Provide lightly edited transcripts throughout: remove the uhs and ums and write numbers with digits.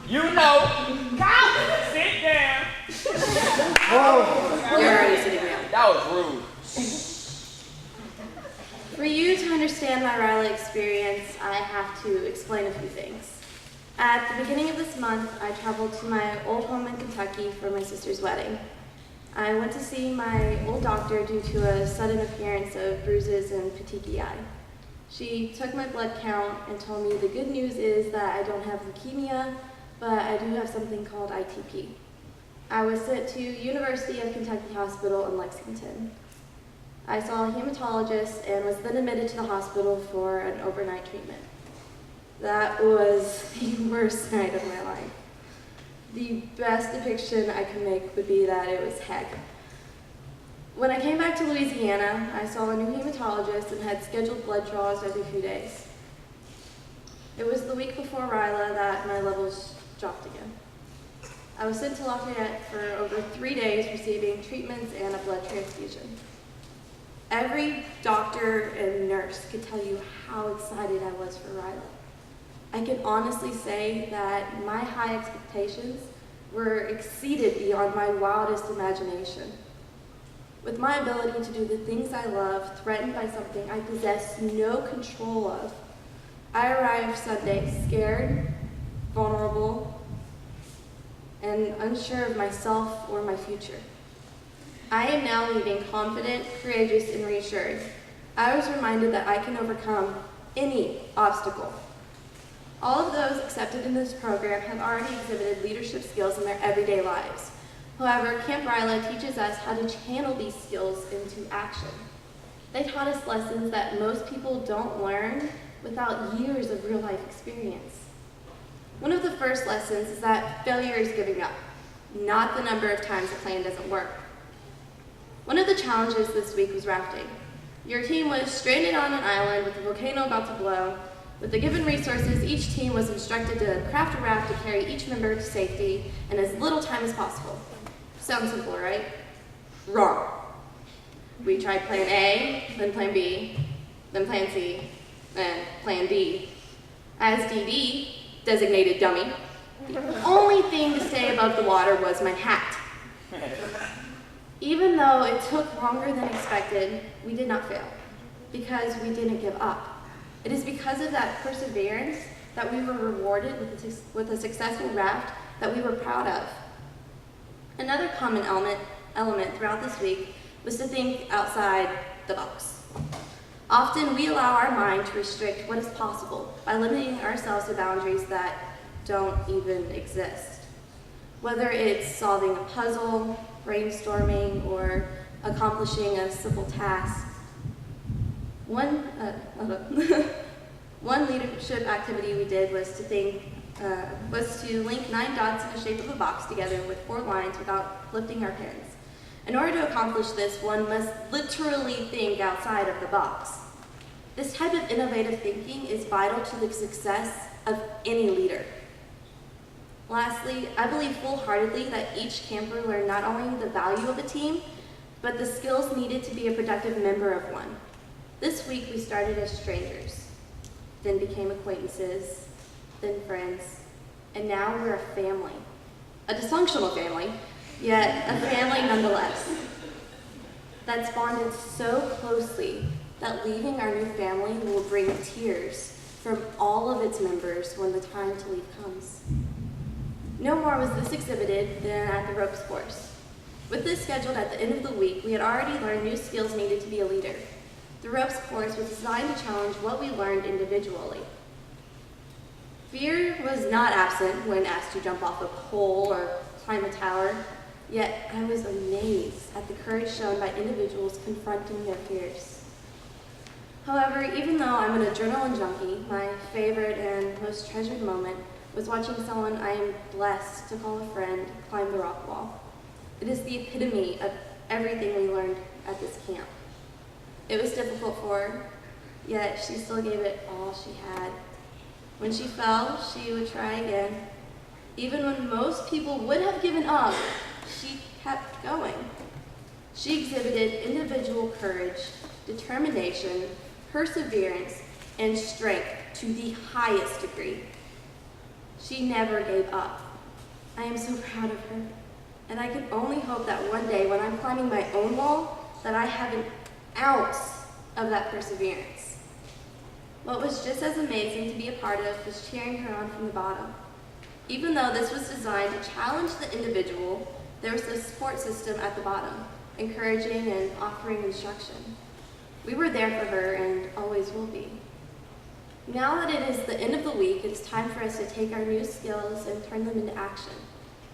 You know. Sit down. Whoa. You're already sitting down. That was rude. For you to understand my RYLA experience, I have to explain a few things. At the beginning of this month, I traveled to my old home in Kentucky for my sister's wedding. I went to see my old doctor due to a sudden appearance of bruises and petechiae. She took my blood count and told me the good news is that I don't have leukemia, but I do have something called ITP. I was sent to University of Kentucky Hospital in Lexington. I saw a hematologist and was then admitted to the hospital for an overnight treatment. That was the worst night of my life. The best depiction I could make would be that it was heck. When I came back to Louisiana, I saw a new hematologist and had scheduled blood draws every few days. It was the week before RYLA that my levels dropped again. I was sent to Lafayette for over 3 days receiving treatments and a blood transfusion. Every doctor and nurse could tell you how excited I was for RYLA. I can honestly say that my high expectations were exceeded beyond my wildest imagination. With my ability to do the things I love, threatened by something I possess no control of, I arrived Sunday scared, vulnerable, and unsure of myself or my future. I am now leaving confident, courageous, and reassured. I was reminded that I can overcome any obstacle. All of those accepted in this program have already exhibited leadership skills in their everyday lives. However, Camp RYLA teaches us how to channel these skills into action. They taught us lessons that most people don't learn without years of real-life experience. One of the first lessons is that failure is giving up, not the number of times a plan doesn't work. One of the challenges this week was rafting. Your team was stranded on an island with a volcano about to blow. With the given resources, each team was instructed to craft a raft to carry each member to safety in as little time as possible. Sounds simple, right? Wrong. We tried plan A, then plan B, then plan C, and plan D. As DD, designated dummy, the only thing to stay above the water was my hat. Even though it took longer than expected, we did not fail, because we didn't give up. It is because of that perseverance that we were rewarded with a successful raft that we were proud of. Another common element throughout this week was to think outside the box. Often we allow our mind to restrict what is possible by limiting ourselves to boundaries that don't even exist. Whether it's solving a puzzle, brainstorming, or accomplishing a simple task. One leadership activity we did was to link 9 dots in the shape of a box together with 4 lines without lifting our pens. In order to accomplish this, one must literally think outside of the box. This type of innovative thinking is vital to the success of any leader. Lastly, I believe full-heartedly that each camper learned not only the value of a team, but the skills needed to be a productive member of one. This week we started as strangers, then became acquaintances, then friends, and now we're a family. A dysfunctional family, yet a family nonetheless. That's bonded so closely that leaving our new family will bring tears from all of its members when the time to leave comes. No more was this exhibited than at the ropes course. With this scheduled at the end of the week, we had already learned new skills needed to be a leader. The ropes course was designed to challenge what we learned individually. Fear was not absent when asked to jump off a pole or climb a tower, yet I was amazed at the courage shown by individuals confronting their fears. However, even though I'm an adrenaline junkie, my favorite and most treasured moment was watching someone I am blessed to call a friend climb the rock wall. It is the epitome of everything we learned at this camp. It was difficult for her, yet she still gave it all she had. When she fell, she would try again. Even when most people would have given up, she kept going. She exhibited individual courage, determination, perseverance, and strength to the highest degree. She never gave up. I am so proud of her, and I can only hope that one day when I'm climbing my own wall, that I have an ounce of that perseverance. What was just as amazing to be a part of was cheering her on from the bottom. Even though this was designed to challenge the individual, there was a support system at the bottom, encouraging and offering instruction. We were there for her and always will be. Now that it is the end of the week, it's time for us to take our new skills and turn them into action.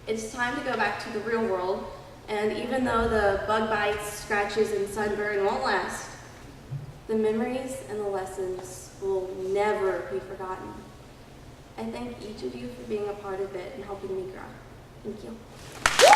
It's time to go back to the real world, and even though the bug bites, scratches, and sunburn won't last, the memories and the lessons will never be forgotten. I thank each of you for being a part of it and helping me grow. Thank you.